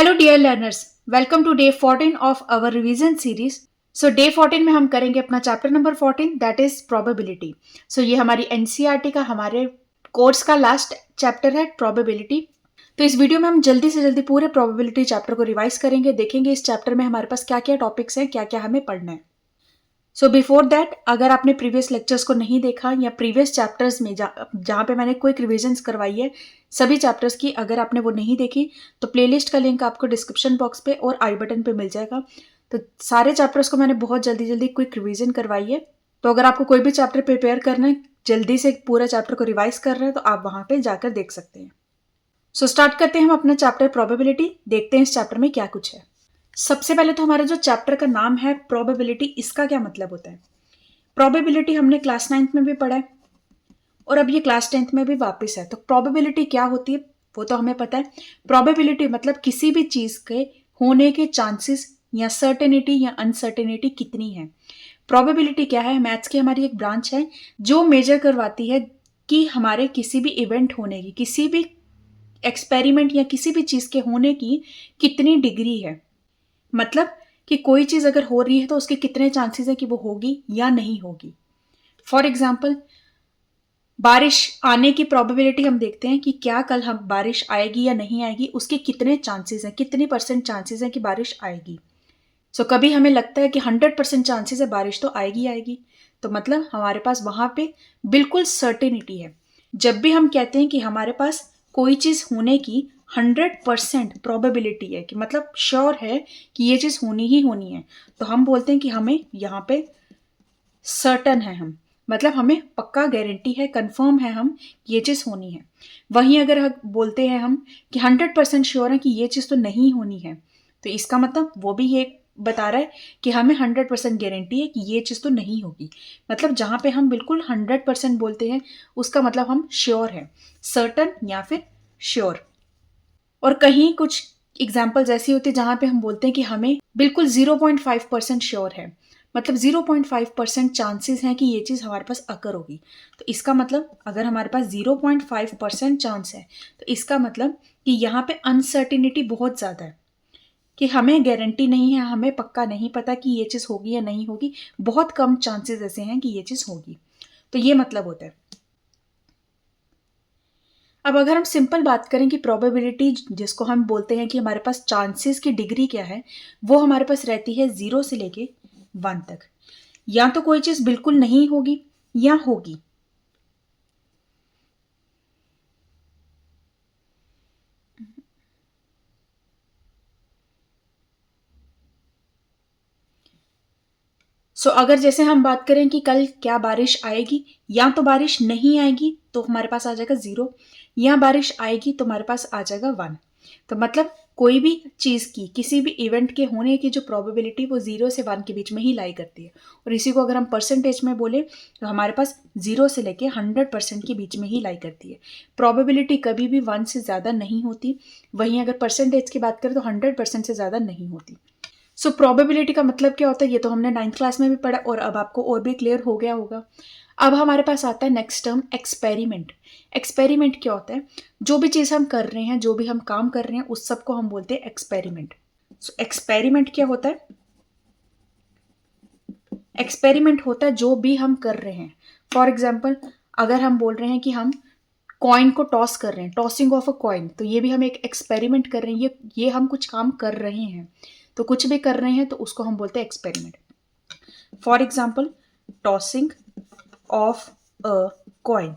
Hello dear learners, welcome to day 14 of our revision series. So day 14 में हम करेंगे अपना chapter number 14 that is probability. So ये हमारी एनसीईआरटी का हमारे कोर्स का लास्ट चैप्टर है प्रोबेबिलिटी। तो इस वीडियो में हम जल्दी से जल्दी पूरे प्रोबेबिलिटी चैप्टर को रिवाइज करेंगे, देखेंगे इस चैप्टर में हमारे पास क्या क्या टॉपिक्स हैं, क्या क्या हमें पढ़ना है। सो बिफोर दैट, अगर आपने प्रीवियस लेक्चर्स को नहीं देखा या प्रीवियस चैप्टर्स में जहाँ पे मैंने क्विक रिविजन्स करवाई है सभी चैप्टर्स की, अगर आपने वो नहीं देखी तो प्लेलिस्ट का लिंक आपको डिस्क्रिप्शन बॉक्स पे और आई बटन पे मिल जाएगा। तो सारे चैप्टर्स को मैंने बहुत जल्दी जल्दी क्विक रिविजन करवाई है। तो अगर आपको कोई भी चैप्टर प्रिपेयर करना है, जल्दी से पूरा चैप्टर को रिवाइज कर रहे हैं, तो आप वहाँ पे जाकर देख सकते हैं। सो स्टार्ट करते हैं हम अपना चैप्टर प्रोबेबिलिटी, देखते हैं इस चैप्टर में क्या कुछ है। सबसे पहले तो हमारा जो चैप्टर का नाम है प्रोबेबिलिटी, इसका क्या मतलब होता है। प्रोबेबिलिटी हमने क्लास 9th में भी पढ़ा है और अब ये क्लास 10th में भी वापस है। तो प्रोबेबिलिटी क्या होती है वो तो हमें पता है। प्रोबेबिलिटी मतलब किसी भी चीज के होने के चांसेस या सर्टेनिटी या अनसर्टेनिटी कितनी है। प्रोबेबिलिटी क्या है, मैथ्स की हमारी एक ब्रांच है जो मेजर करवाती है कि हमारे किसी भी इवेंट होने की, किसी भी एक्सपेरिमेंट या किसी भी चीज के होने की कितनी डिग्री है। मतलब कि कोई चीज अगर हो रही है तो उसके कितने चांसेस है कि वो होगी या नहीं होगी। फॉर एग्जाम्पल, बारिश आने की प्रोबेबिलिटी हम देखते हैं कि क्या कल हम बारिश आएगी या नहीं आएगी, उसके कितने चांसेस हैं, कितनी परसेंट चांसेस हैं कि बारिश आएगी। सो कभी हमें लगता है कि 100% चांसेस है बारिश तो आएगी आएगी, तो मतलब हमारे पास वहां पे बिल्कुल सर्टेनिटी है। जब भी हम कहते हैं कि हमारे पास कोई चीज होने की 100% प्रोबेबिलिटी है, कि मतलब श्योर है कि ये चीज होनी ही होनी है, तो हम बोलते हैं कि हमें यहाँ पे सर्टन है, हम मतलब हमें पक्का गारंटी है, कंफर्म है हम ये चीज होनी है। वहीं अगर हम बोलते हैं हम कि 100% श्योर है कि ये चीज तो नहीं होनी है, तो इसका मतलब वो भी ये बता रहा है कि हमें 100% गारंटी है कि ये चीज तो नहीं होगी। मतलब जहां पे हम बिल्कुल 100% बोलते हैं उसका मतलब हम श्योर है, सर्टन या फिर श्योर। और कहीं कुछ एग्जाम्पल्स ऐसी होती है जहां पे हम बोलते हैं कि हमें बिल्कुल 0.5% श्योर है, मतलब 0.5% चांसेस हैं कि ये चीज हमारे पास अकर होगी। तो इसका मतलब अगर हमारे पास 0.5% चांस है तो इसका मतलब कि यहाँ पे अनसर्टिनिटी बहुत ज्यादा है, कि हमें गारंटी नहीं है, हमें पक्का नहीं पता कि ये चीज होगी या नहीं होगी, बहुत कम चांसेस ऐसे हैं कि ये चीज होगी। तो ये मतलब होता है। अब अगर हम सिंपल बात करें कि प्रोबेबिलिटी जिसको हम बोलते हैं कि हमारे पास चांसेस की डिग्री क्या है, वो हमारे पास रहती है 0 से लेके 1 तक। या तो कोई चीज बिल्कुल नहीं होगी या होगी। अगर जैसे हम बात करें कि कल क्या बारिश आएगी, या तो बारिश नहीं आएगी तो हमारे पास आ जाएगा 0, या बारिश आएगी तो हमारे पास आ जाएगा 1। तो मतलब कोई भी चीज की, किसी भी इवेंट के होने की जो प्रोबेबिलिटी वो 0 से 1 के बीच में ही लाई करती है। और इसी को अगर हम परसेंटेज में बोले तो हमारे पास 0 से लेके 100% के बीच में ही लाई करती है। प्रोबेबिलिटी कभी भी 1 से ज्यादा नहीं होती, वहीं अगर परसेंटेज की बात करें तो 100% से ज्यादा नहीं होती। प्रोबेबिलिटी का मतलब क्या होता है ये तो हमने 9th क्लास में भी पढ़ा और अब आपको और भी क्लियर हो गया होगा। अब हमारे पास आता है नेक्स्ट टर्म एक्सपेरिमेंट। एक्सपेरिमेंट क्या होता है, जो भी चीज हम कर रहे हैं, जो भी हम काम कर रहे हैं, उस सब को हम बोलते हैं एक्सपेरिमेंट। एक्सपेरिमेंट क्या होता है, एक्सपेरिमेंट होता है जो भी हम कर रहे हैं। फॉर एग्जाम्पल, अगर हम बोल रहे हैं कि हम कॉइन को टॉस कर रहे हैं, टॉसिंग ऑफ अ कॉइन, तो ये भी हम एक एक्सपेरिमेंट कर रहे हैं, ये हम कुछ काम कर रहे हैं। तो कुछ भी कर रहे हैं तो उसको हम बोलते हैं experiment. For example, tossing of a coin,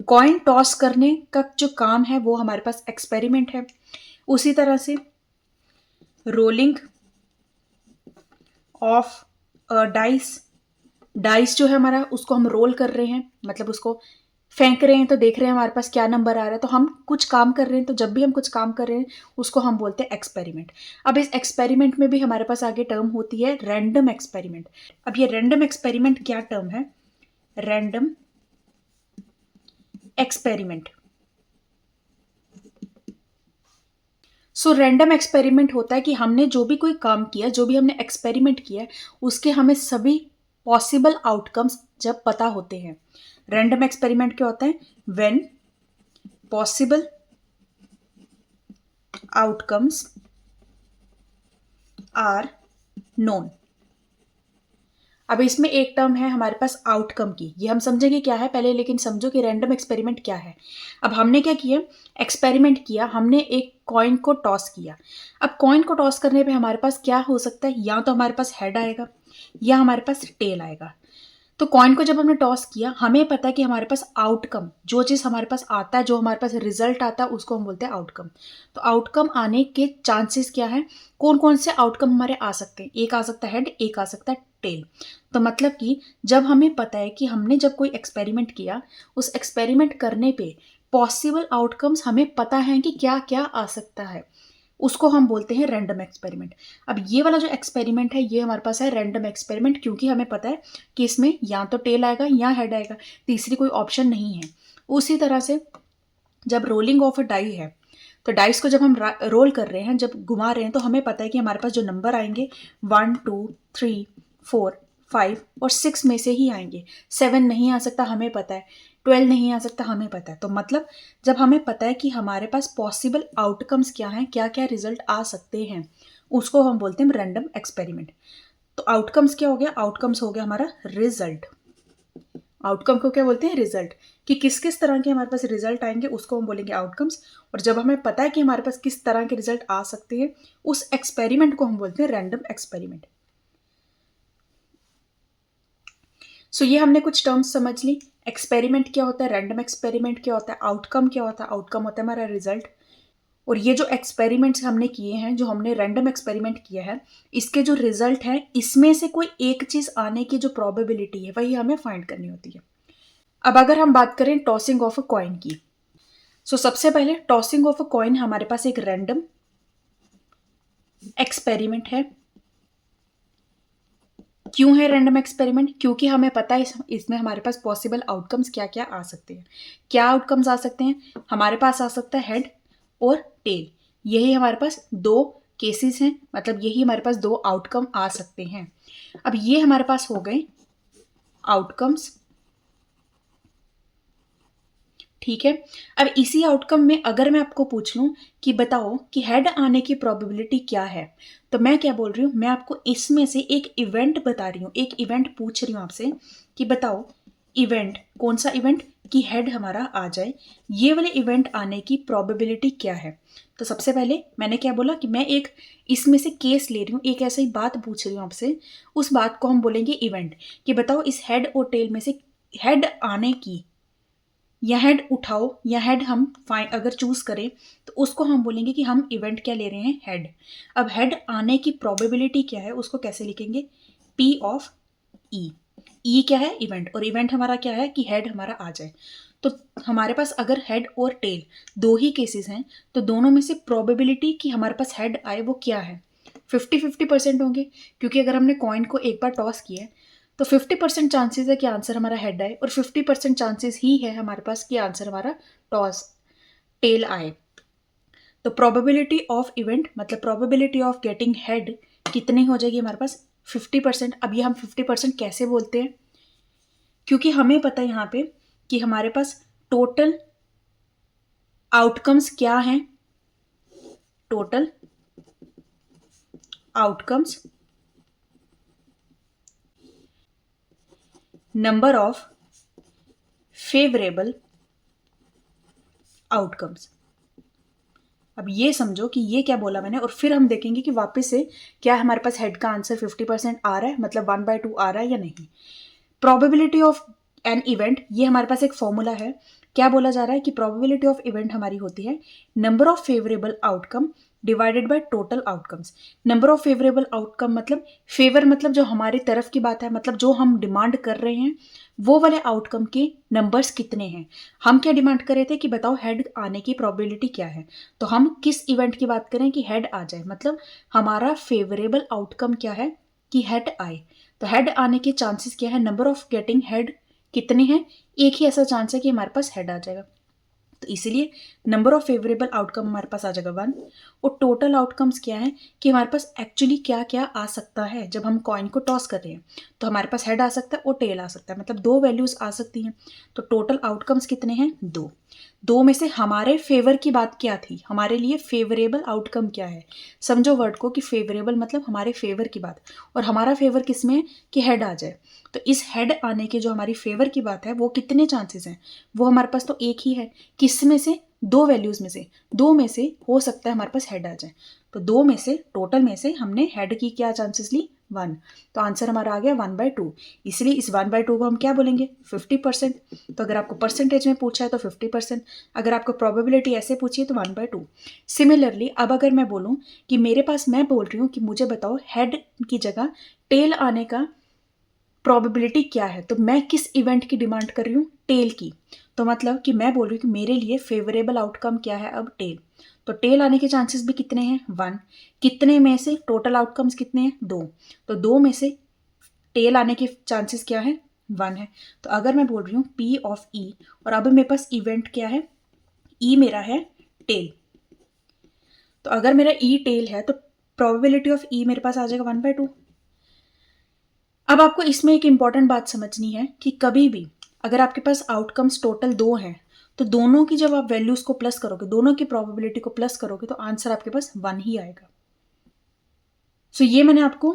coin toss करने का जो काम है वो हमारे पास एक्सपेरिमेंट है। उसी तरह से rolling of a dice, dice जो है हमारा उसको हम रोल कर रहे हैं, मतलब उसको फेंक रहे हैं तो देख रहे हैं हमारे पास क्या नंबर आ रहा है। तो हम कुछ काम कर रहे हैं, तो जब भी हम कुछ काम कर रहे हैं उसको हम बोलते हैं एक्सपेरिमेंट। अब इस एक्सपेरिमेंट में भी हमारे पास आगे टर्म होती है रैंडम एक्सपेरिमेंट। अब ये रैंडम एक्सपेरिमेंट क्या टर्म है, रैंडम एक्सपेरिमेंट। रैंडम एक्सपेरिमेंट होता है कि हमने जो भी कोई काम किया, जो भी हमने एक्सपेरिमेंट किया, उसके हमें सभी पॉसिबल आउटकम्स जब पता होते हैं। रैंडम एक्सपेरिमेंट क्या होता है, when possible outcomes are known. अब इसमें एक टर्म है हमारे पास आउटकम की, ये हम समझेंगे क्या है पहले, लेकिन समझो कि रैंडम एक्सपेरिमेंट क्या है। अब हमने क्या किया, एक्सपेरिमेंट किया, हमने एक कॉइन को टॉस किया। अब कॉइन को टॉस करने पे हमारे पास क्या हो सकता है, या तो हमारे पास हेड आएगा या हमारे पास टेल आएगा। तो कॉइन को जब हमने टॉस किया, हमें पता है कि हमारे पास आउटकम, जो चीज़ हमारे पास आता है, जो हमारे पास रिजल्ट आता है, उसको हम बोलते हैं आउटकम। तो आउटकम आने के चांसेस क्या है, कौन कौन से आउटकम हमारे आ सकते हैं, एक आ सकता है हेड, एक आ सकता है टेल। तो मतलब कि जब हमें पता है कि हमने जब कोई एक्सपेरिमेंट किया, उस एक्सपेरिमेंट करने पे पॉसिबल आउटकम्स हमें पता है कि क्या क्या आ सकता है, उसको हम बोलते हैं रैंडम एक्सपेरिमेंट। अब ये वाला जो एक्सपेरिमेंट है, ये हमारे पास है रैंडम एक्सपेरिमेंट, क्योंकि हमें पता है कि इसमें या तो टेल आएगा या हेड आएगा, तीसरी कोई ऑप्शन नहीं है। उसी तरह से जब रोलिंग ऑफ अ डाई है, तो डाइस को जब हम रोल कर रहे हैं, जब घुमा रहे हैं, तो हमें पता है कि हमारे पास जो नंबर आएंगे 1 2 3 4 5 और 6 में से ही आएंगे। 7 नहीं आ सकता हमें पता है, 12 नहीं आ सकता हमें पता है। तो मतलब जब हमें पता है कि हमारे पास पॉसिबल आउटकम्स क्या हैं, क्या क्या रिजल्ट आ सकते हैं, उसको हम बोलते हैं रैंडम एक्सपेरिमेंट। तो आउटकम्स क्या हो गया, आउटकम्स हो गया हमारा रिजल्ट। आउटकम को क्या बोलते हैं, रिजल्ट, कि किस किस तरह के हमारे पास रिजल्ट आएंगे उसको हम बोलेंगे आउटकम्स। और जब हमें पता है कि हमारे पास किस तरह के रिजल्ट आ सकते हैं, उस एक्सपेरिमेंट को हम बोलते हैं रैंडम एक्सपेरिमेंट। सो ये हमने कुछ टर्म्स समझ ली, एक्सपेरिमेंट क्या होता है, रैंडम एक्सपेरिमेंट क्या होता है, आउटकम क्या होता है, आउटकम होता है हमारा रिजल्ट। और ये जो एक्सपेरिमेंट्स हमने किए हैं, जो हमने रैंडम एक्सपेरिमेंट किया है, इसके जो रिजल्ट है, इसमें से कोई एक चीज आने की जो प्रोबेबिलिटी है, वही हमें फाइंड करनी होती है। अब अगर हम बात करें टॉसिंग ऑफ अ कॉइन की, सबसे पहले टॉसिंग ऑफ अ कॉइन हमारे पास एक रैंडम एक्सपेरिमेंट है। क्यों है रैंडम एक्सपेरिमेंट, क्योंकि हमें पता है इसमें हमारे पास पॉसिबल आउटकम्स क्या क्या आ सकते हैं। क्या आउटकम्स आ सकते हैं, हमारे पास आ सकता है हेड और टेल, यही हमारे पास दो केसेस हैं, मतलब यही हमारे पास दो आउटकम आ सकते हैं। अब ये हमारे पास हो गए आउटकम्स, ठीक है। अब इसी आउटकम में अगर मैं आपको पूछ लूं कि बताओ कि हेड आने की प्रोबेबिलिटी क्या है, तो मैं क्या बोल रही हूं, मैं आपको इसमें से एक इवेंट बता रही हूं, एक इवेंट पूछ रही हूं आपसे कि बताओ इवेंट, कौन सा इवेंट, कि हेड हमारा आ जाए, ये वाले इवेंट आने की प्रोबेबिलिटी क्या है। तो सबसे पहले मैंने क्या बोला कि मैं एक इसमें से केस ले रही हूँ, एक ऐसी बात पूछ रही हूँ आपसे, उस बात को हम बोलेंगे इवेंट, कि बताओ इस हेड और टेल में से हेड आने की, या हेड उठाओ या हेड हम फाइन अगर चूज करें, तो उसको हम बोलेंगे कि हम इवेंट क्या ले रहे हैं, हेड। अब हेड आने की प्रोबेबिलिटी क्या है, उसको कैसे लिखेंगे, पी ऑफ ई। ई क्या है, इवेंट, और इवेंट हमारा क्या है कि हेड हमारा आ जाए। तो हमारे पास अगर हेड और टेल दो ही केसेस हैं, तो दोनों में से प्रोबेबिलिटी कि हमारे पास हेड आए वो क्या है, 50-50% होंगे, क्योंकि अगर हमने कॉइन को एक बार टॉस किया है, तो 50% चांसेस है कि आंसर हमारा हेड आए, और 50% चांसेस ही है हमारे पास कि आंसर हमारा टॉस टेल आए। तो प्रोबेबिलिटी ऑफ इवेंट मतलब प्रोबेबिलिटी ऑफ गेटिंग हेड कितनी हो जाएगी हमारे पास, 50%। अब ये हम 50% कैसे बोलते हैं, क्योंकि हमें पता है यहाँ पे कि हमारे पास टोटल आउटकम्स क्या हैं, total outcomes, number of favourable outcomes. अब ये समझो कि ये क्या बोला मैंने, और फिर हम देखेंगे कि वापस से क्या हमारे पास हेड का आंसर 50% आ रहा है, मतलब 1/2 आ रहा है या नहीं। प्रोबेबिलिटी ऑफ एन इवेंट, ये हमारे पास एक फॉर्मूला है, क्या बोला जा रहा है कि प्रोबेबिलिटी ऑफ इवेंट हमारी होती है number of favourable outcome divided by total outcomes. Number of favourable outcome मतलब फेवर मतलब जो हमारी तरफ की बात है, मतलब जो हम डिमांड कर रहे हैं, वो वाले आउटकम के नंबर्स कितने हैं। हम क्या डिमांड कर रहे थे कि बताओ हेड आने की प्रोबेबिलिटी क्या है, तो हम किस इवेंट की बात करें कि हेड आ जाए, मतलब हमारा फेवरेबल आउटकम क्या है कि हेड आए। तो हेड आने के चांसेस क्या है, नंबर ऑफ गेटिंग हेड कितने हैं, एक ही ऐसा चांस है कि हमारे पास हेड आ जाएगा, तो इसीलिए नंबर ऑफ फेवरेबल आउटकम हमारे पास आ जाएगा 1। और टोटल आउटकम्स क्या है कि हमारे पास एक्चुअली क्या क्या आ सकता है। जब हम कॉइन को टॉस कर रहे हैं तो हमारे पास हेड आ सकता है और टेल आ सकता है, मतलब दो वैल्यूज आ सकती हैं। तो टोटल आउटकम्स कितने हैं? दो। दो में से हमारे फेवर की बात क्या थी, हमारे लिए फेवरेबल आउटकम क्या है। समझो वर्ड को कि फेवरेबल मतलब हमारे फेवर की बात, और हमारा फेवर किसमें है कि हेड आ जाए। तो इस हेड आने के जो हमारी फेवर की बात है वो कितने चांसेस हैं? वो हमारे पास तो एक ही है। किस में से? दो वैल्यूज में से। दो में से हो सकता है हमारे पास हेड आ जाए। तो दो में से, टोटल में से हमने हेड की क्या चांसेस ली? 1। तो आंसर हमारा आ गया 1/2। इसलिए इस 1/2 को हम क्या बोलेंगे? 50%। तो अगर आपको परसेंटेज में पूछा है तो 50%, अगर आपको प्रोबेबिलिटी ऐसे पूछी है तो 1/2। सिमिलरली अब अगर मैं बोलूँ कि मेरे पास, मैं बोल रही हूँ कि मुझे बताओ हेड की जगह टेल आने का प्रोबेबिलिटी क्या है, तो मैं किस इवेंट की डिमांड कर रही हूँ? टेल की। तो मतलब कि मैं बोल रही हूँ कि मेरे लिए फेवरेबल आउटकम क्या है अब? टेल। तो टेल आने के चांसेस भी कितने हैं? 1। कितने में से? टोटल आउटकम्स कितने हैं? 2। तो 2 में से टेल आने के चांसेस क्या है? 1 है। तो अगर मैं बोल रही हूँ P ऑफ E, और अब मेरे पास इवेंट क्या है? E मेरा है टेल। तो अगर मेरा E टेल है तो प्रोबेबिलिटी ऑफ E मेरे पास आ जाएगा 1/2। अब आपको इसमें एक इंपॉर्टेंट बात समझनी है कि कभी भी अगर आपके पास आउटकम्स टोटल 2 हैं तो दोनों की जब आप वैल्यूज को प्लस करोगे, दोनों की प्रोबेबिलिटी को प्लस करोगे, तो आंसर आपके पास 1 ही आएगा। सो ये मैंने आपको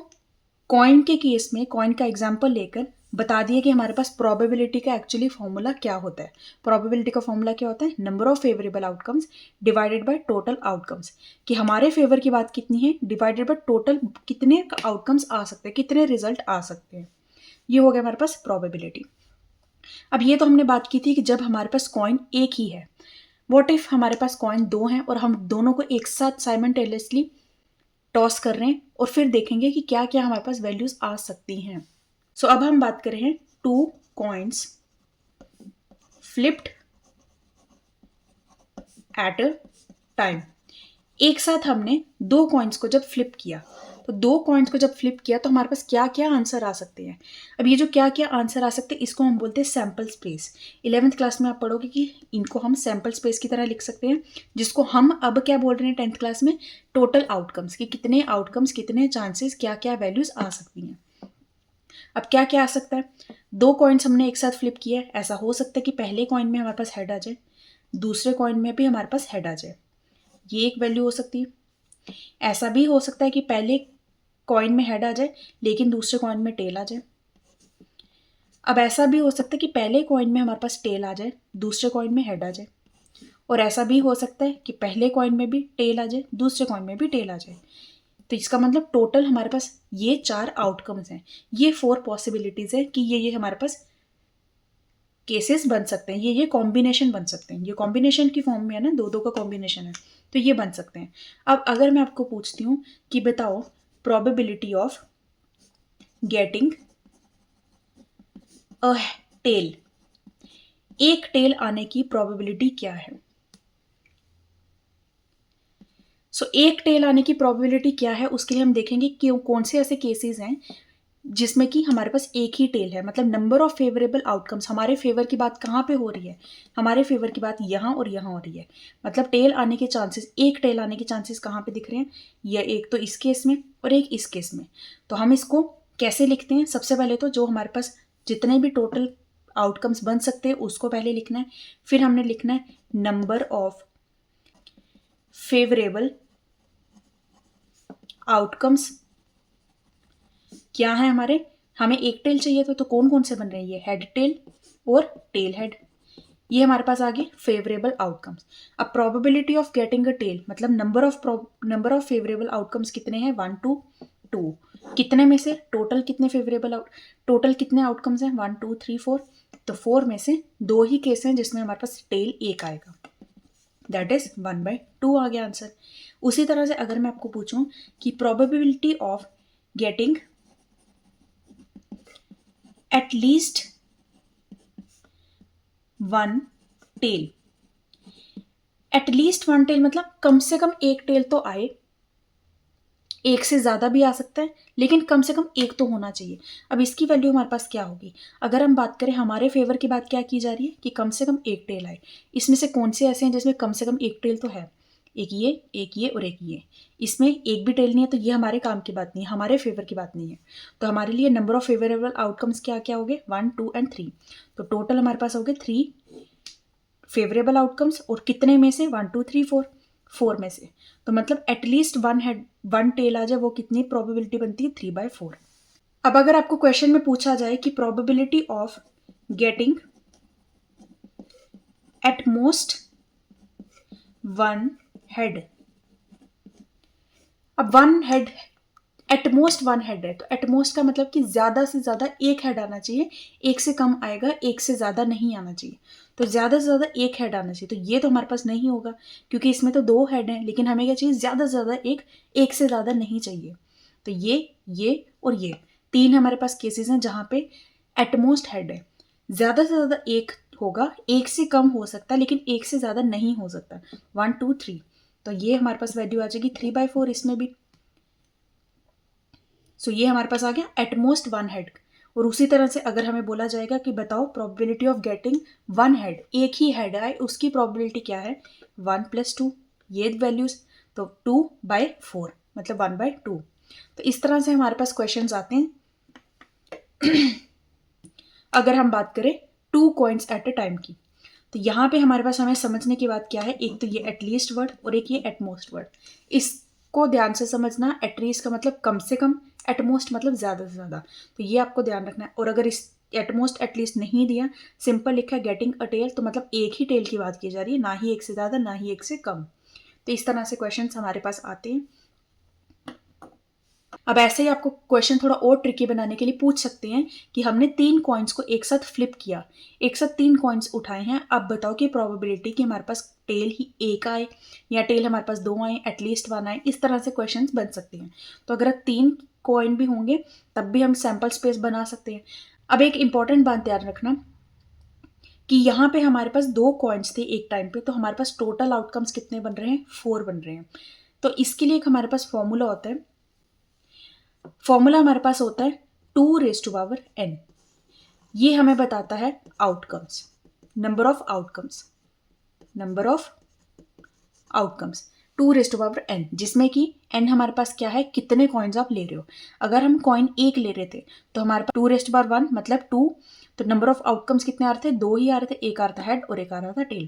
कॉइन के केस में, कॉइन का एग्जाम्पल लेकर बता दिया कि हमारे पास प्रोबेबिलिटी का एक्चुअली फॉर्मूला क्या होता है। प्रोबेबिलिटी का फॉर्मूला क्या होता है? Number of favourable outcomes divided by total outcomes, कि हमारे फेवर की बात कितनी है डिवाइडेड बाय टोटल कितने आउटकम्स आ सकते हैं, कितने रिजल्ट आ सकते हैं। ये हो गया हमारे पास प्रोबेबिलिटी। अब ये तो हमने बात की थी कि जब हमारे पास कॉइन एक ही है। व्हाट इफ हमारे पास कॉइन दो हैं और हम दोनों को एक साथ साइमल्टेनियसली टॉस कर रहे हैं, और फिर देखेंगे कि क्या क्या हमारे पास वैल्यूज आ सकती हैं। सो अब हम बात कर रहे हैं two coins flipped at a time. एक साथ हमने दो कॉइन्स को जब फ्लिप किया, तो दो कॉइन्स को जब फ्लिप किया तो हमारे पास क्या क्या आंसर आ सकते हैं। अब ये जो क्या क्या आंसर आ सकते हैं इसको हम बोलते हैं सैम्पल स्पेस। 11th क्लास में आप पढ़ोगे कि इनको हम सैम्पल स्पेस की तरह लिख सकते हैं, जिसको हम अब क्या बोल रहे हैं 10th क्लास में? टोटल आउटकम्स, कि कितने आउटकम्स, कितने चांसेस, क्या क्या वैल्यूज आ सकती हैं। अब क्या क्या आ सकता है? दो कॉइन्स हमने एक साथ फ्लिप किया है, ऐसा हो सकता है कि पहले कॉइन में हमारे पास हेड आ जाए, दूसरे कॉइन में भी हमारे पास हेड आ जाए, ये एक वैल्यू हो सकती है। ऐसा भी हो सकता है कि पहले कॉइन में हेड आ जाए लेकिन दूसरे कॉइन में टेल आ जाए। अब ऐसा भी हो सकता है कि पहले कॉइन में हमारे पास टेल आ जाए, दूसरे कॉइन में हेड आ जाए। और ऐसा भी हो सकता है कि पहले कॉइन में भी टेल आ जाए, दूसरे कॉइन में भी टेल आ जाए। तो इसका मतलब टोटल हमारे पास ये 4 आउटकम्स हैं, ये 4 पॉसिबिलिटीज है कि ये हमारे पास केसेस बन सकते हैं, ये कॉम्बिनेशन बन सकते हैं। ये कॉम्बिनेशन की फॉर्म में है ना, दो दो का कॉम्बिनेशन है, तो ये बन सकते हैं। अब अगर मैं आपको पूछती हूँ कि बताओ probability of getting a tail, एक टेल आने की प्रोबेबिलिटी क्या है? सो एक टेल आने की प्रोबेबिलिटी क्या है, उसके लिए हम देखेंगे कि कौन से ऐसे केसेस हैं जिसमें कि हमारे पास एक ही टेल है। मतलब नंबर ऑफ फेवरेबल आउटकम्स, हमारे फेवर की बात कहाँ पे हो रही है? हमारे फेवर की बात यहाँ और यहाँ हो रही है। मतलब टेल आने के चांसेस, एक टेल आने के चांसेस कहाँ पे दिख रहे हैं? या एक तो इस केस में और एक इस केस में। तो हम इसको कैसे लिखते हैं? सबसे पहले तो जो हमारे पास जितने भी टोटल आउटकम्स बन सकते हैं उसको पहले लिखना है, फिर हमने लिखना है नंबर ऑफ फेवरेबल आउटकम्स क्या है हमारे। हमें एक टेल चाहिए था तो कौन कौन से बन रहे हैं? ये हेड टेल और टेल हेड, ये हमारे पास आ गए फेवरेबल आउटकम्स। अब probability of getting a tail मतलब नंबर ऑफ फेवरेबल आउटकम्स कितने हैं? 1 to 2। कितने में से? टोटल कितने टोटल कितने आउटकम्स हैं? 1 2 3 4। तो 4 में से दो ही केस हैं जिसमें हमारे पास टेल एक आएगा, दैट इज 1/2 आ गया आंसर। उसी तरह से अगर मैं आपको पूछूं कि probability of getting at least 1 tail, at least 1 tail मतलब कम से कम एक टेल तो आए, एक से ज्यादा भी आ सकता है लेकिन कम से कम एक तो होना चाहिए। अब इसकी वैल्यू हमारे पास क्या होगी? अगर हम बात करें हमारे फेवर की बात क्या की जा रही है कि कम से कम एक टेल आए, इसमें से कौन से ऐसे हैं जिसमें कम से कम एक टेल तो है? एक ये और एक ये, इसमें एक भी टेल नहीं है, तो ये हमारे काम की बात नहीं है, हमारे फेवर की बात नहीं है। तो हमारे लिए नंबर ऑफ फेवरेबल आउटकम्स क्या क्या हो गए, 1 2 एंड 3। तो टोटल हमारे पास हो गए 3 फेवरेबल आउटकम्स, और कितने में से, 1 2 3 4, 4 में से। तो मतलब एटलीस्ट वन टेल आ जाए, वो कितनी प्रोबेबिलिटी बनती है, 3/4। अब अगर आपको क्वेश्चन में पूछा जाए कि probability of getting at most one head, अब one head, at most one head है, तो एटमोस्ट का मतलब कि ज्यादा से ज्यादा एक हेड आना चाहिए, एक से कम आएगा, एक से ज्यादा नहीं आना चाहिए। तो ज्यादा से ज्यादा एक हेड आना चाहिए, तो ये तो हमारे पास नहीं होगा क्योंकि इसमें तो 2 हेड हैं, लेकिन हमें क्या चाहिए, ज्यादा से ज्यादा एक से ज्यादा नहीं चाहिए। तो ये और ये 3 हमारे पास केसेस हैं जहां पे एटमोस्ट हेड है, ज्यादा से ज्यादा एक होगा, एक से कम हो सकता है लेकिन एक से ज्यादा नहीं हो सकता, 1 2 3। तो ये हमारे पास वैल्यू आ जाएगी 3/4 इसमें भी। सो ये हमारे पास आ गया एटमोस्ट वन हेड। और उसी तरह से अगर हमें बोला जाएगा कि बताओ probability of getting one head, एक ही हेड आए, उसकी प्रोबेबिलिटी क्या है, 1 + 2, ये वैल्यूज, तो 2/4 मतलब 1/2। तो इस तरह से हमारे पास क्वेश्चंस आते हैं। अगर हम बात करें 2 कॉइन्स एट अ टाइम की, तो यहाँ पे हमारे पास हमें समझने की बात क्या है, एक तो ये एटलीस्ट वर्ड और एक ये एटमोस्ट वर्ड। इसको ध्यान से समझना, एटलीस्ट का मतलब कम से कम, एटमोस्ट मतलब ज़्यादा से ज़्यादा, तो ये आपको ध्यान रखना है। और अगर इस एटमोस्ट एटलीस्ट नहीं दिया, सिंपल लिखा है गेटिंग अ टेल, तो मतलब एक ही टेल की बात की जा रही है, ना ही एक से ज़्यादा ना ही एक से कम। तो इस तरह से क्वेश्चन हमारे पास आते हैं। अब ऐसे ही आपको क्वेश्चन थोड़ा और ट्रिकी बनाने के लिए पूछ सकते हैं कि हमने 3 कॉइन्स को एक साथ फ्लिप किया, एक साथ 3 कॉइन्स उठाए हैं, अब बताओ कि प्रोबेबिलिटी कि हमारे पास टेल ही एक आए या टेल हमारे पास 2 आए, एटलीस्ट 1 आए, इस तरह से क्वेश्चंस बन सकते हैं। तो अगर 3 कॉइन भी होंगे तब भी हम सैंपल स्पेस बना सकते हैं। अब एक इंपॉर्टेंट बात ध्यान रखना कि यहाँ पे हमारे पास 2 कॉइन्स थे एक टाइम पे, तो हमारे पास टोटल आउटकम्स कितने बन रहे हैं, 4 बन रहे हैं। तो इसके लिए एक हमारे पास फॉर्मूला होता है, फॉर्मूला हमारे पास होता है 2n। ये हमें बताता है outcomes, number of outcomes, number of outcomes 2n, जिसमें कि n हमारे पास क्या है, कितने कॉइन्स आप ले रहे हो। अगर हम कॉइन एक ले रहे थे तो हमारे पास 2 1 मतलब 2, तो नंबर ऑफ आउटकम्स कितने आ रहे थे, 2 ही आ रहे थे, एक आ रहा था हेड और एक आ रहा था टेल।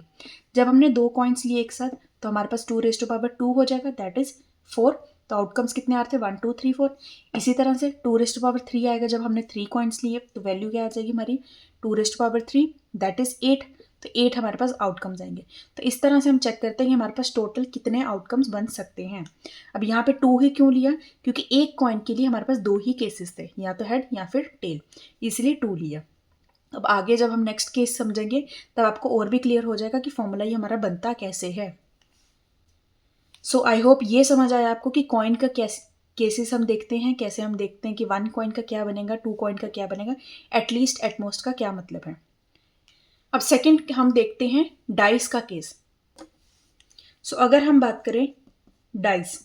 जब हमने 2 कॉइन्स लिए एक साथ तो हमारे पास 2 हो जाएगा, दैट इज 4। तो आउटकम्स कितने आ रहे थे, 1 2 3 4। इसी तरह से 2 आएगा, जब हमने 3 कॉइन्स लिए तो वैल्यू क्या आ जाएगी हमारी, 2 दैट इज 8। तो 8 हमारे पास आउटकम्स आएंगे। तो इस तरह से हम चेक करते हैं कि हमारे पास टोटल कितने आउटकम्स बन सकते हैं। अब यहाँ पे 2 ही क्यों लिया, क्योंकि एक कॉइन के लिए हमारे पास 2 ही केसेस थे, या तो हेड या फिर टेल, इसलिए 2 लिया। अब आगे जब हम नेक्स्ट केस समझेंगे तब आपको और भी क्लियर हो जाएगा कि फॉर्मूला ये हमारा बनता कैसे है। सो आई होप ये समझ आया आपको कि कॉइन का कैसे केसेस हम देखते हैं, कैसे हम देखते हैं कि 1 कॉइन का क्या बनेगा, 2 कॉइन का क्या बनेगा, एटलीस्ट एटमोस्ट का क्या मतलब है। अब सेकंड हम देखते हैं डाइस का केस। सो अगर हम बात करें डाइस,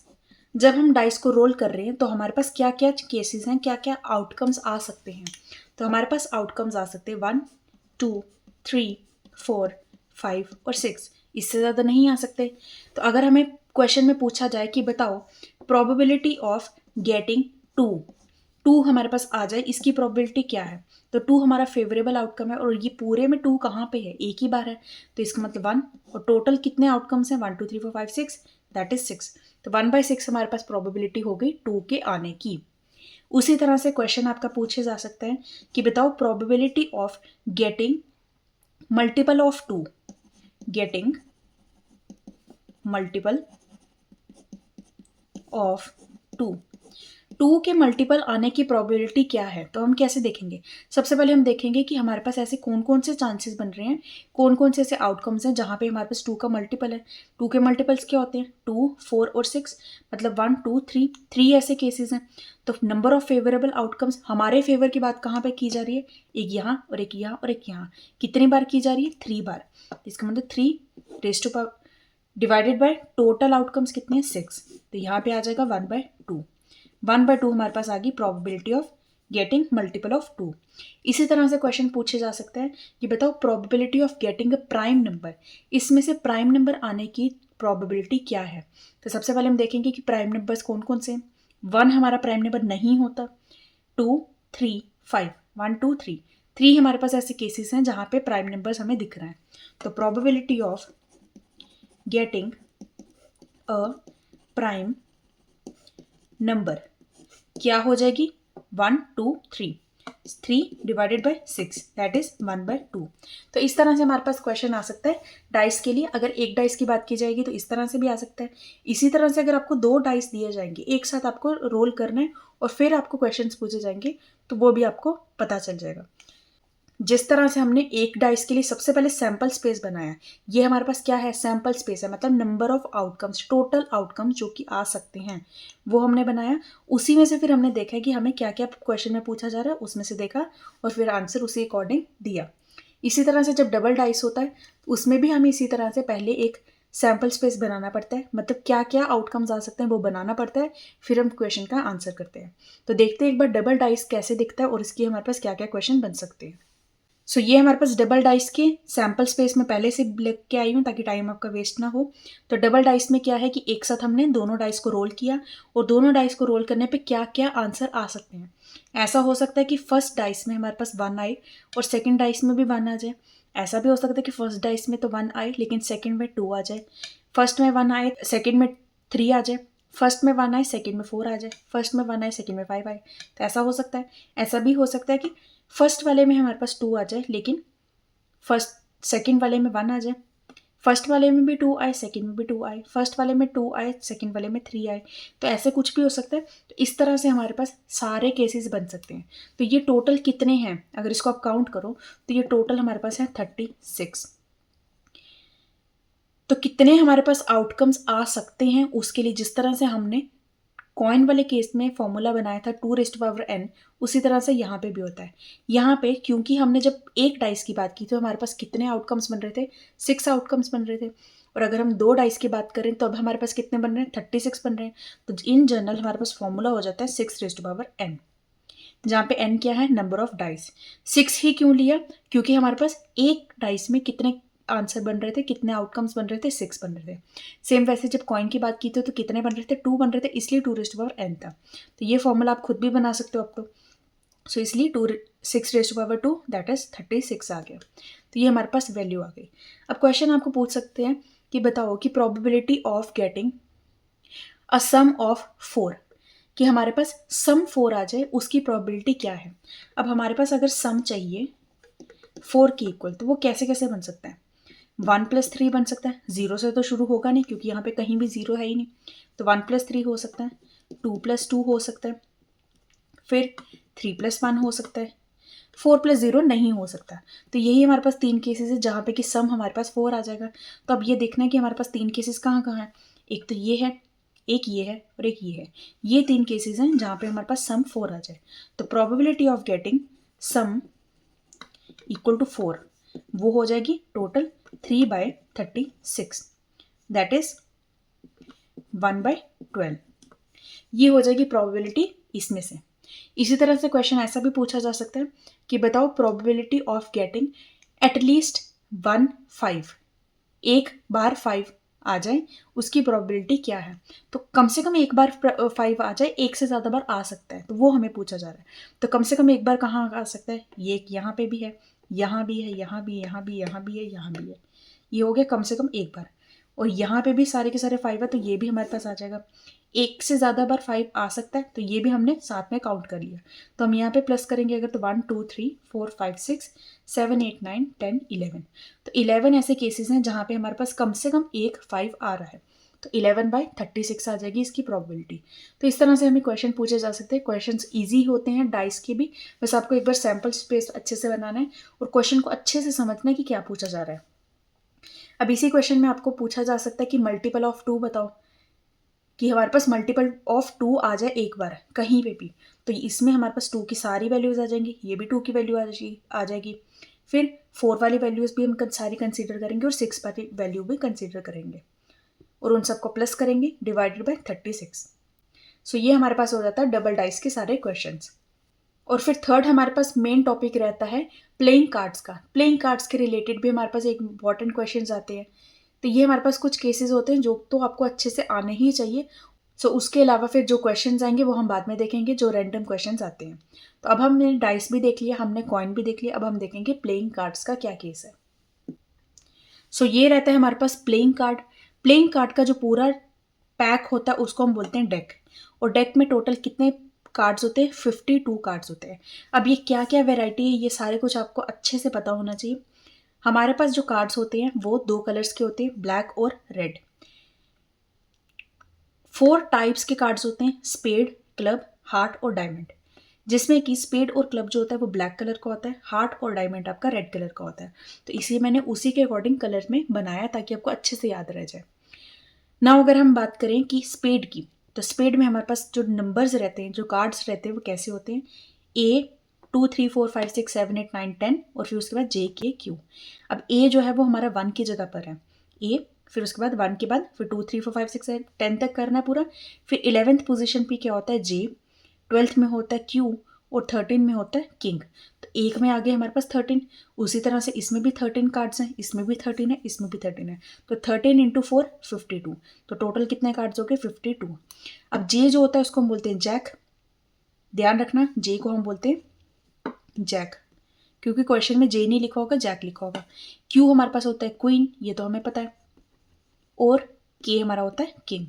जब हम डाइस को रोल कर रहे हैं तो हमारे पास क्या क्या केसेस हैं, क्या क्या आउटकम्स आ सकते हैं। तो हमारे पास आउटकम्स आ सकते हैं 1 2 3 4 5 और 6, इससे ज़्यादा नहीं आ सकते। तो अगर हमें क्वेश्चन में पूछा जाए कि बताओ प्रोबेबिलिटी ऑफ गेटिंग 2 हमारे पास आ जाए, इसकी प्रोबेबिलिटी क्या है, तो 2 हमारा फेवरेबल आउटकम है, और ये पूरे में 2 कहाँ पे है, एक ही बार है, तो इसका मतलब 1। और टोटल कितने आउटकम्स हैं, 1 2 3 4 5 6, दैट इज 6। तो 1/6 हमारे पास प्रोबेबिलिटी हो गई 2 के आने की। उसी तरह से क्वेश्चन आपका पूछे जा सकता है कि बताओ probability of getting multiple of 2, getting multiple of 2 के मल्टीपल आने की प्रोबेबिलिटी क्या है। तो हम कैसे देखेंगे, सबसे पहले हम देखेंगे कि हमारे पास ऐसे कौन कौन से चांसेस बन रहे हैं, कौन कौन से ऐसे आउटकम्स हैं जहाँ पे हमारे पास 2 का मल्टीपल है। 2 के मल्टीपल्स क्या होते हैं, 2 4 और 6, मतलब 1 2 3 ऐसे केसेस हैं। तो नंबर ऑफ फेवरेबल आउटकम्स, हमारे फेवर की बात कहाँ पर की जा रही है, एक यहाँ और एक यहाँ और एक यहाँ, कितनी बार की जा रही है, 3 बार। इसका मतलब 3 डिवाइडेड बाय टोटल आउटकम्स कितने हैं, 6, तो यहाँ पे आ जाएगा 1/2। 1/2 हमारे पास आ गई probability of getting multiple of 2। इसी तरह से क्वेश्चन पूछे जा सकते हैं कि बताओ probability of getting a prime number, इसमें से प्राइम नंबर आने की प्रोबेबिलिटी क्या है। तो सबसे पहले हम देखेंगे कि प्राइम नंबर्स कौन कौन से हैं। 1 हमारा प्राइम नंबर नहीं होता, 2, 3, 5, 1, 2, 3, 3 हमारे पास ऐसे केसेस हैं जहाँ पे प्राइम नंबर्स हमें दिख रहे हैं। तो probability of getting a prime number क्या हो जाएगी, 1, 2, 3, 3 डिवाइडेड बाई 6 दैट इज 1/2। तो इस तरह से हमारे पास क्वेश्चन आ सकता है डाइस के लिए। अगर एक डाइस की बात की जाएगी तो इस तरह से भी आ सकता है। इसी तरह से अगर आपको 2 डाइस दिए जाएंगे, एक साथ आपको रोल करना है और फिर आपको क्वेश्चन पूछे जाएंगे, तो वो भी आपको पता चल जाएगा। जिस तरह से हमने एक डाइस के लिए सबसे पहले सैंपल स्पेस बनाया, ये हमारे पास क्या है, सैंपल स्पेस है, मतलब number of outcomes, total outcomes जो कि आ सकते हैं वो हमने बनाया। उसी में से फिर हमने देखा कि हमें क्या क्या क्वेश्चन में पूछा जा रहा है, उसमें से देखा और फिर आंसर उसी अकॉर्डिंग दिया। इसी तरह से जब डबल डाइस होता है उसमें भी हमें इसी तरह से पहले एक सैंपल स्पेस बनाना पड़ता है, मतलब क्या क्या आउटकम्स आ सकते हैं वो बनाना पड़ता है, फिर हम क्वेश्चन का आंसर करते हैं। तो देखते हैं एक बार डबल डाइस कैसे दिखता है और इसकी हमारे पास क्या क्या क्वेश्चन बन सकते हैं। सो ये हमारे पास डबल डाइस के सैंपल स्पेस में पहले से लेके के आई हूँ ताकि टाइम आपका वेस्ट ना हो। तो डबल डाइस में क्या है कि एक साथ हमने दोनों डाइस को रोल किया और दोनों डाइस को रोल करने पे क्या क्या आंसर आ सकते हैं। ऐसा हो सकता है कि फर्स्ट डाइस में हमारे पास 1 आए और सेकंड डाइस में भी 1 आ जाए। ऐसा भी हो सकता है कि फर्स्ट डाइस में तो 1 आए लेकिन सेकंड में 2 आ जाए, फर्स्ट में 1 आए सेकंड में 3 आ जाए, फर्स्ट में 1 आए सेकंड में 4 आ जाए, फर्स्ट में 1 आए सेकंड में 5 आए। तो ऐसा हो सकता है। ऐसा भी हो सकता है कि फर्स्ट वाले में हमारे पास 2 आ जाए लेकिन फर्स्ट सेकंड वाले में 1 आ जाए, फर्स्ट वाले में भी 2 आए सेकंड में भी 2 आए, फर्स्ट वाले में 2 आए सेकंड वाले में 3 आए। तो ऐसे कुछ भी हो सकता है। तो इस तरह से हमारे पास सारे केसेस बन सकते हैं। तो ये टोटल कितने हैं, अगर इसको आप काउंट करो तो ये टोटल हमारे पास है 36। तो कितने हमारे पास आउटकम्स आ सकते हैं उसके लिए जिस तरह से हमने कॉइन वाले केस में फॉर्मूला बनाया था 2n, उसी तरह से यहाँ पे भी होता है। यहाँ पे क्योंकि हमने जब एक डाइस की बात की तो हमारे पास कितने आउटकम्स बन रहे थे, 6 आउटकम्स बन रहे थे। और अगर हम 2 डाइस की बात करें तो अब हमारे पास कितने बन रहे हैं, 36 बन रहे हैं। तो इन जनरल हमारे पास फॉर्मूला हो जाता है 6n, जहाँ पे n क्या है, नंबर ऑफ डाइस। 6 ही क्यों लिया, क्योंकि हमारे पास एक डाइस में कितने आंसर बन रहे थे, कितने आउटकम्स बन रहे थे, 6 बन रहे थे। सेम वैसे जब कॉइन की बात की थी तो कितने बन रहे थे, 2 बन रहे थे, इसलिए 2n था। तो ये फॉर्मूला आप खुद भी बना सकते हो आप तो। सो इसलिए 6 2 दैट इज 36 आ गया। तो ये हमारे पास वैल्यू आ गई। अब क्वेश्चन आपको पूछ सकते हैं कि बताओ कि probability of getting a sum of 4, कि हमारे पास सम 4 आ जाए उसकी प्रोबेबिलिटी क्या है। अब हमारे पास अगर सम चाहिए 4 की इक्वल तो वो कैसे कैसे बन सकता है। 1+3 बन सकता है, 0 से तो शुरू होगा नहीं क्योंकि यहाँ पे कहीं भी 0 है ही नहीं। तो 1+3 हो सकता है, 2+2 हो सकता है, फिर 3+1 हो सकता है, 4+0 नहीं हो सकता। तो यही हमारे पास 3 केसेस है जहाँ पे कि सम हमारे पास 4 आ जाएगा। तो अब ये देखना है कि हमारे पास 3 केसेस कहाँ कहाँ हैं। एक तो ये है, एक ये है और एक ये है। ये 3 केसेस हैं जहाँ पे हमारे पास सम 4 आ जाए। तो probability of getting sum equal to 4 वो हो जाएगी टोटल 3/36 दैट इज 1/12। ये हो जाएगी प्रोबेबिलिटी इसमें से। इसी तरह से क्वेश्चन ऐसा भी पूछा जा सकता है कि बताओ प्रोबेबिलिटी ऑफ गेटिंग एटलीस्ट 5, एक बार 5 आ जाए उसकी प्रोबेबिलिटी क्या है। तो कम से कम एक बार 5 आ जाए, एक से ज़्यादा बार आ सकता है तो वो हमें पूछा जा रहा है। तो कम से कम एक बार कहाँ आ सकता है, ये यहाँ पे भी है, यहाँ भी है, यहाँ भी, यहाँ भी, यहाँ भी है, यहाँ भी है। ये हो गया कम से कम एक बार। और यहाँ पे भी सारे के सारे 5 है तो ये भी हमारे पास आ जाएगा। एक से ज़्यादा बार 5 आ सकता है तो ये भी हमने साथ में काउंट कर लिया। तो हम यहाँ पे प्लस करेंगे अगर तो 1 2 3 4 5 6 7 8 9 10 11। तो 11 ऐसे केसेस हैं जहाँ पे हमारे पास कम से कम एक 5 आ रहा है। तो 11/36 आ जाएगी इसकी प्रोबेबिलिटी। तो इस तरह से हमें क्वेश्चन पूछे जा सकते हैं। क्वेश्चंस इजी होते हैं डाइस के भी, बस आपको एक बार सैम्पल स्पेस अच्छे से बनाना है और क्वेश्चन को अच्छे से समझना है कि क्या पूछा जा रहा है। अब इसी क्वेश्चन में आपको पूछा जा सकता है कि मल्टीपल ऑफ 2 बताओ, कि हमारे पास मल्टीपल ऑफ 2 आ जाए एक बार कहीं पे भी। तो इसमें हमारे पास 2 की सारी वैल्यूज आ जाएंगी, ये भी 2 की वैल्यू आ जाएगी। फिर 4 वाली वैल्यूज भी हम सारी कंसीडर करेंगे और 6 वाली वैल्यू भी कंसीडर करेंगे और उन सबको प्लस करेंगे डिवाइडेड बाय 36। सो ये हमारे पास हो जाता है डबल डाइस के सारे क्वेश्चंस। और फिर थर्ड हमारे पास मेन टॉपिक रहता है प्लेइंग कार्ड्स का। प्लेइंग कार्ड्स के रिलेटेड भी हमारे पास एक इंपॉर्टेंट क्वेश्चंस आते हैं तो ये हमारे पास कुछ केसेस होते हैं जो तो आपको अच्छे से आने ही चाहिए। सो उसके अलावा फिर जो क्वेश्चंस आएंगे वो हम बाद में देखेंगे, जो रैंडम क्वेश्चंस आते हैं। तो अब हमने डाइस भी देख लिया, हमने कॉइन भी देख लिया, अब हम देखेंगे प्लेइंग कार्ड्स का क्या केस है। सो ये रहता है हमारे पास प्लेइंग कार्ड। प्लेइंग कार्ड का जो पूरा पैक होता है उसको हम बोलते हैं डेक। और डेक में टोटल कितने कार्ड्स होते हैं? 52 कार्ड्स होते हैं। अब ये क्या क्या वेराइटी है, ये सारे कुछ आपको अच्छे से पता होना चाहिए। हमारे पास जो कार्ड्स होते हैं वो 2 कलर्स के होते हैं, ब्लैक और रेड। 4 टाइप्स के कार्ड्स होते हैं, स्पेड, क्लब, हार्ट और डायमंड। जिसमें कि स्पेड और क्लब जो होता है वो ब्लैक कलर का होता है, हार्ट और डायमंड आपका रेड कलर का होता है। तो इसलिए मैंने उसी के अकॉर्डिंग कलर में बनाया ताकि आपको अच्छे से याद रह जाए। ना अगर हम बात करें कि स्पेड की, तो स्पेड में हमारे पास जो नंबर्स रहते हैं, जो कार्ड्स रहते हैं वो कैसे होते हैं? ए 2 3 4 5 6 7 8 9 10 और फिर उसके बाद जे के क्यू। अब ए जो है वो हमारा 1 की जगह पर है, ए, फिर उसके बाद 1 के बाद फिर 2 3 4 5 6 7 10 तक करना है पूरा। फिर 11th पोजीशन पे क्या होता है? जे। 12th में होता है क्यू और 13 में होता है किंग। तो एक में आ गए हमारे पास 13। उसी तरह से इसमें भी 13 कार्ड्स हैं, इसमें भी 13 है, इसमें भी 13 है। तो 13 इंटू 4 52। तो टोटल कितने कार्ड्स हो गए? 52। अब जे जो होता है उसको हम बोलते हैं जैक। ध्यान रखना, जे को हम बोलते हैं जैक, क्योंकि क्वेश्चन में जे नहीं लिखा होगा, जैक लिखा होगा। क्यू हमारे पास होता है क्वीन, ये तो हमें पता है। और के हमारा होता है किंग।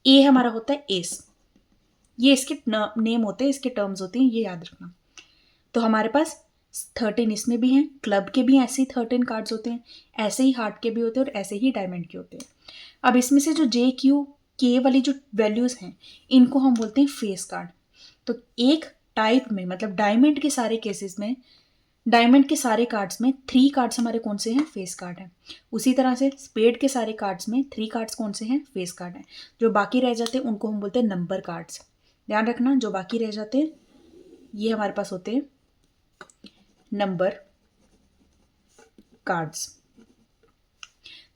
ए हमारा होता है एस। ये इसके नेम होते हैं, इसके टर्म्स होते हैं, ये याद रखना। तो हमारे पास 13 इसमें भी हैं, क्लब के भी ऐसे ही 13 कार्ड्स होते हैं, ऐसे ही हार्ट के भी होते हैं और ऐसे ही डायमंड के होते हैं। अब इसमें से जो जे क्यू के वाली जो वैल्यूज हैं इनको हम बोलते हैं फेस कार्ड। तो एक टाइप में, मतलब डायमंड के सारे केसेस में, डायमंड के सारे कार्ड्स में 3 कार्ड्स हमारे कौन से हैं? फेस कार्ड हैं। उसी तरह से स्पेड के सारे कार्ड्स में 3 कार्ड्स कौन से हैं? फेस कार्ड हैं। जो बाकी रह जाते हैं उनको हम बोलते हैं नंबर कार्ड्स। ध्यान रखना, जो बाकी रह जाते हैं ये हमारे पास होते हैं नंबर कार्ड्स।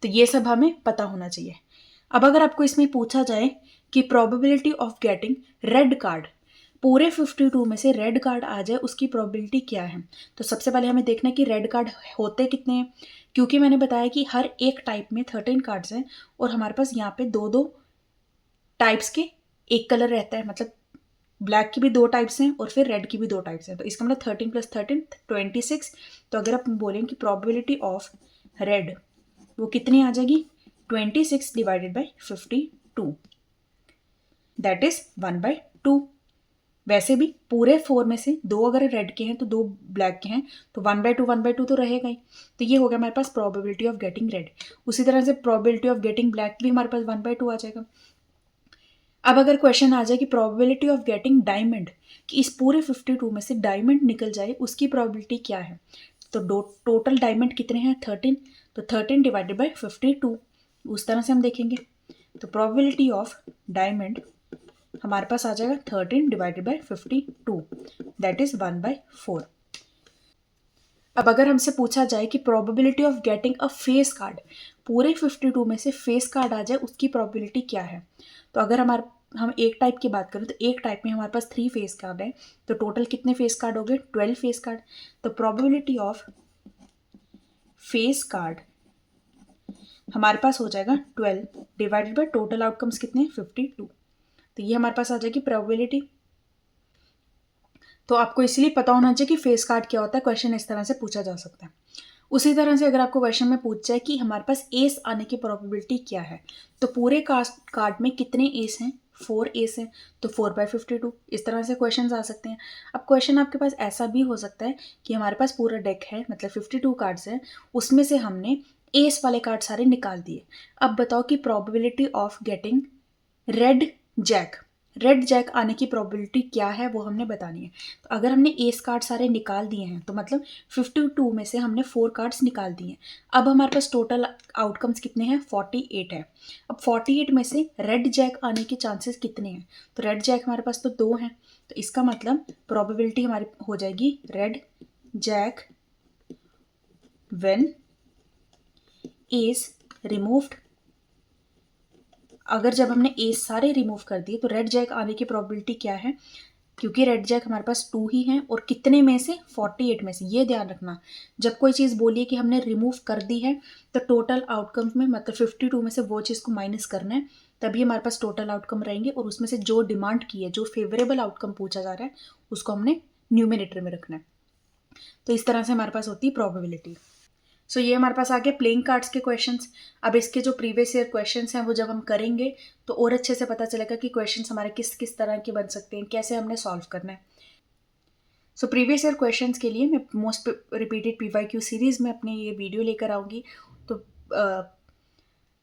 तो ये सब हमें पता होना चाहिए। अब अगर आपको इसमें पूछा जाए कि probability of getting red card, पूरे 52 में से रेड कार्ड आ जाए उसकी प्रोबेबिलिटी क्या है? तो सबसे पहले हमें देखना है कि रेड कार्ड होते कितने हैं, क्योंकि मैंने बताया कि हर एक टाइप में 13 कार्ड्स हैं और हमारे पास यहाँ पे 2-2 टाइप्स के एक कलर रहता है, मतलब ब्लैक की भी 2 टाइप्स हैं और फिर रेड की भी 2 टाइप्स हैं। तो इसका मतलब 13 + 13 26। तो अगर आप बोलें कि प्रोबेबिलिटी ऑफ रेड वो कितनी आ जाएगी? 26 डिवाइडेड बाई 52, दैट इज 1/2। वैसे भी पूरे 4 में से 2 अगर रेड के हैं तो 2 ब्लैक के हैं, तो 1/2 तो रहेगा ही। तो ये हो गया हमारे पास प्रोबेबिलिटी ऑफ गेटिंग रेड। उसी तरह से प्रोबेबिलिटी ऑफ गेटिंग ब्लैक भी हमारे पास 1/2 आ जाएगा। अब अगर क्वेश्चन आ जाए कि प्रोबेबिलिटी ऑफ गेटिंग डायमंड, कि इस पूरे 52 में से डायमंड निकल जाए उसकी प्रोबेबिलिटी क्या है? तो टोटल डायमंड कितने हैं? 13। तो 13 डिवाइडेड बाई 52, उस तरह से हम देखेंगे। तो प्रोबेबिलिटी ऑफ डायमंड हमारे पास आ जाएगा 13 डिवाइडेड बाई 52, दैट इज 1/4। अब अगर हमसे पूछा जाए कि probability of getting a face card, पूरे 52 में से फेस कार्ड आ जाए उसकी प्रोबेबिलिटी क्या है? तो अगर हम एक टाइप की बात करें तो एक टाइप में हमारे पास 3 फेस कार्ड है, तो टोटल कितने फेस कार्ड हो गए? 12 फेस कार्ड। तो प्रोबेबिलिटी ऑफ फेस कार्ड हमारे पास हो जाएगा 12 डिवाइडेड बाय टोटल आउटकम्स कितने? 52। तो ये हमारे पास आ जाएगी प्रोबेबिलिटी। तो आपको इसलिए पता होना चाहिए कि फेस कार्ड क्या होता है, क्वेश्चन इस तरह से पूछा जा सकता है। उसी तरह से अगर आपको क्वेश्चन में पूछ जाए कि हमारे पास एस आने की प्रोबेबिलिटी क्या है, तो पूरे कास्ट कार्ड में कितने एस हैं? 4 एस हैं, तो 4/52। इस तरह से क्वेश्चन आ सकते हैं। अब क्वेश्चन आपके पास ऐसा भी हो सकता है कि हमारे पास पूरा डेक है, मतलब 52 कार्ड्स हैं, उसमें से हमने एस वाले कार्ड सारे निकाल दिए। अब बताओ कि probability of getting red jack, red jack आने की प्रोबेबिलिटी क्या है वो हमने बतानी है। तो अगर हमने एस कार्ड सारे निकाल दिए हैं तो मतलब 52 में से हमने 4 कार्ड्स निकाल दिए हैं। अब हमारे पास टोटल आउटकम्स कितने हैं? 48 है। अब 48 में से रेड जैक आने के चांसेस कितने हैं? तो रेड जैक हमारे पास तो 2 हैं, तो इसका मतलब प्रोबेबिलिटी हमारी हो जाएगी red jack when ace removed. अगर जब हमने ए सारे रिमूव कर दिए तो रेड जैक आने की प्रोबेबिलिटी क्या है? क्योंकि रेड जैक हमारे पास 2 ही हैं और कितने में से 48 में से। ये ध्यान रखना, जब कोई चीज़ बोलिए कि हमने रिमूव कर दी है तो टोटल आउटकम में मतलब 52 में से वो चीज़ को माइनस करना है, तभी हमारे पास टोटल आउटकम रहेंगे और उसमें से जो डिमांड की है, जो फेवरेबल आउटकम पूछा जा रहा है, उसको हमने न्यूमिनेटर में रखना है। तो इस तरह से हमारे पास होती है प्रोबेबिलिटी। सो ये हमारे पास आ गए प्लेइंग कार्ड्स के क्वेश्चंस। अब इसके जो प्रीवियस ईयर क्वेश्चंस हैं वो जब हम करेंगे तो और अच्छे से पता चलेगा कि क्वेश्चंस हमारे किस किस तरह के बन सकते हैं, कैसे हमने सॉल्व करना है। सो प्रीवियस ईयर क्वेश्चंस के लिए मैं मोस्ट रिपीटेड पीवाईक्यू सीरीज में अपने ये वीडियो लेकर आऊँगी।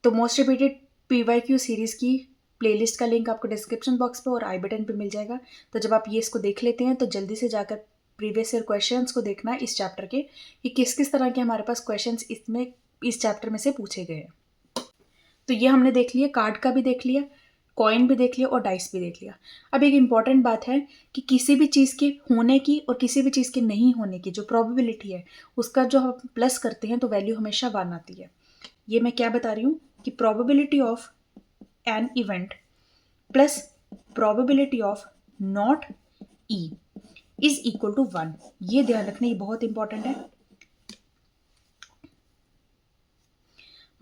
तो मोस्ट रिपीटेड पीवाईक्यू सीरीज़ की प्लेलिस्ट का लिंक आपको डिस्क्रिप्शन बॉक्स पे और आई बटन पे मिल जाएगा। तो जब आप ये इसको देख लेते हैं तो जल्दी से जाकर प्रीवियस ईयर क्वेश्चंस को देखना है इस चैप्टर के, कि किस किस तरह के हमारे पास क्वेश्चंस इसमें इस चैप्टर में से पूछे गए हैं। तो ये हमने देख लिया, कार्ड का भी देख लिया, कॉइन भी देख लिया और डाइस भी देख लिया। अब एक इम्पॉर्टेंट बात है कि किसी भी चीज़ के होने की और किसी भी चीज़ के नहीं होने की जो प्रोबेबिलिटी है उसका जो हम प्लस करते हैं तो वैल्यू हमेशा 1 आती है। ये मैं क्या बता रही हूँ कि probability of an event plus probability of not E is equal to 1। ये ध्यान रखना, ये बहुत इंपॉर्टेंट है।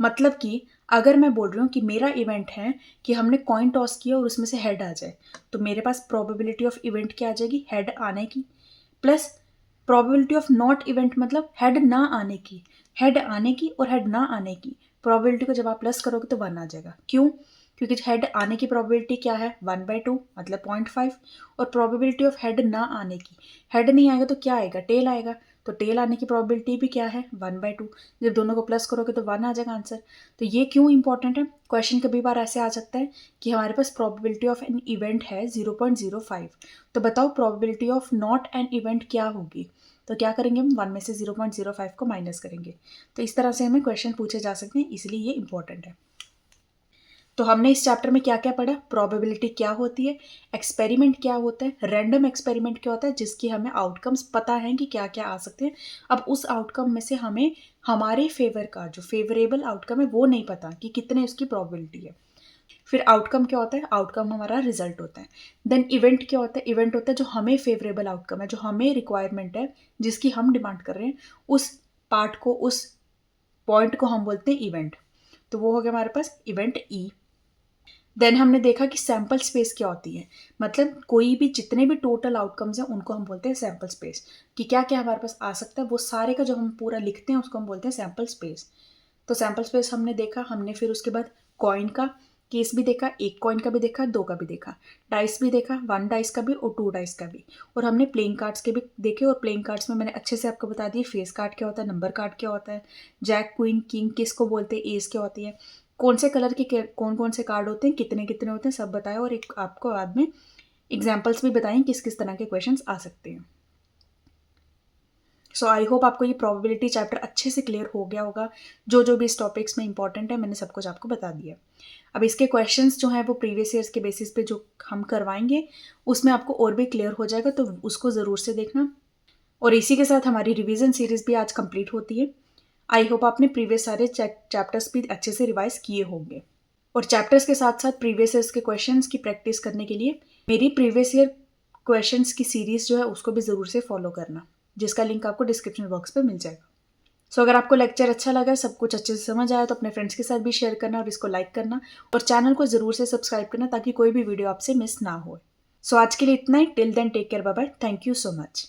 मतलब कि अगर मैं बोल रही हूँ कि मेरा इवेंट है कि हमने कॉइन टॉस किया और उसमें से हेड आ जाए, तो मेरे पास प्रोबेबिलिटी ऑफ इवेंट क्या आ जाएगी, हेड आने की, plus probability of not event मतलब हेड ना आने की। हेड आने की और हेड ना आने की प्रोबेबिलिटी को जब आप प्लस करोगे तो 1 आ जाएगा। क्यों? क्योंकि हेड आने की प्रोबेबिलिटी क्या है, 1/2 मतलब 0.5, और प्रोबेबिलिटी ऑफ हेड ना आने की, हेड नहीं आएगा तो क्या आएगा, टेल आएगा, तो टेल आने की प्रोबेबिलिटी भी क्या है, 1/2। जब दोनों को प्लस करोगे तो 1 आ जाएगा आंसर। तो ये क्यों इंपॉर्टेंट है, क्वेश्चन कभी बार ऐसे आ सकता है कि हमारे पास प्रोबेबिलिटी ऑफ एन इवेंट है 0.05, तो बताओ probability of not an event क्या होगी। तो क्या करेंगे हम, 1 में से 0.05 को माइनस करेंगे। तो इस तरह से हमें क्वेश्चन पूछे जा सकते हैं, इसलिए ये इंपॉर्टेंट है। तो हमने इस चैप्टर में क्या क्या पढ़ा, प्रोबेबिलिटी क्या होती है, एक्सपेरिमेंट क्या होता है, रैंडम एक्सपेरिमेंट क्या होता है जिसकी हमें आउटकम्स पता है कि क्या क्या आ सकते हैं। अब उस आउटकम में से हमें हमारे फेवर का जो फेवरेबल आउटकम है वो नहीं पता कि कितने उसकी प्रोबेबिलिटी है। फिर आउटकम क्या होता है, आउटकम हमारा रिजल्ट होता है। देन इवेंट क्या होता है, इवेंट होता है जो हमें फेवरेबल आउटकम है, जो हमें रिक्वायरमेंट है, जिसकी हम डिमांड कर रहे हैं, उस पार्ट को, उस पॉइंट को हम बोलते हैं इवेंट। तो वो हो गया हमारे पास इवेंट ई। देन हमने देखा कि सैम्पल स्पेस क्या होती है, मतलब कोई भी जितने भी टोटल आउटकम्स हैं उनको हम बोलते हैं सैम्पल स्पेस, कि क्या क्या हमारे पास आ सकता है, वो सारे का जो हम पूरा लिखते हैं उसको हम बोलते हैं सैम्पल स्पेस। तो सैम्पल स्पेस हमने देखा, हमने फिर उसके बाद कॉइन का केस भी देखा, एक कॉइन का भी देखा, 2 का भी देखा, डाइस भी देखा, 1 डाइस का भी और 2 डाइस का भी, और हमने प्लेइंग कार्ड्स के भी देखे। और प्लेइंग कार्ड्स में मैंने अच्छे से आपको बता दिया फेस कार्ड क्या होता है, नंबर कार्ड क्या होता है, जैक क्वीन किंग किसको बोलते हैं, एस क्या होती है, कौन से कलर के कौन कौन से कार्ड होते हैं, कितने कितने होते हैं, सब बताया। और एक आपको बाद में एग्जाम्पल्स भी बताएं किस किस तरह के क्वेश्चंस आ सकते हैं। सो आई होप आपको ये प्रोबेबिलिटी चैप्टर अच्छे से क्लियर हो गया होगा। जो जो भी इस टॉपिक्स में इंपॉर्टेंट है मैंने सब कुछ आपको बता दिया। अब इसके क्वेश्चंस जो हैं वो प्रीवियस ईयर्स के बेसिस पे जो हम करवाएंगे उसमें आपको और भी क्लियर हो जाएगा, तो उसको ज़रूर से देखना। और इसी के साथ हमारी रिवीजन सीरीज भी आज कंप्लीट होती है। आई होप आपने प्रीवियस सारे चैप्टर्स भी अच्छे से रिवाइज किए होंगे। और चैप्टर्स के साथ साथ प्रीवियस ईयर्स के क्वेश्चंस की प्रैक्टिस करने के लिए मेरी प्रीवियस ईयर क्वेश्चंस की सीरीज जो है उसको भी ज़रूर से फॉलो करना, जिसका लिंक आपको डिस्क्रिप्शन बॉक्स पे मिल जाएगा। सो अगर आपको लेक्चर अच्छा लगा, सब कुछ अच्छे से समझ आया, तो अपने फ्रेंड्स के साथ भी शेयर करना और इसको लाइक करना और चैनल को ज़रूर से सब्सक्राइब करना ताकि कोई भी वीडियो आपसे मिस ना हो। सो आज के लिए इतना ही। Till then take care, bye bye, thank you so much.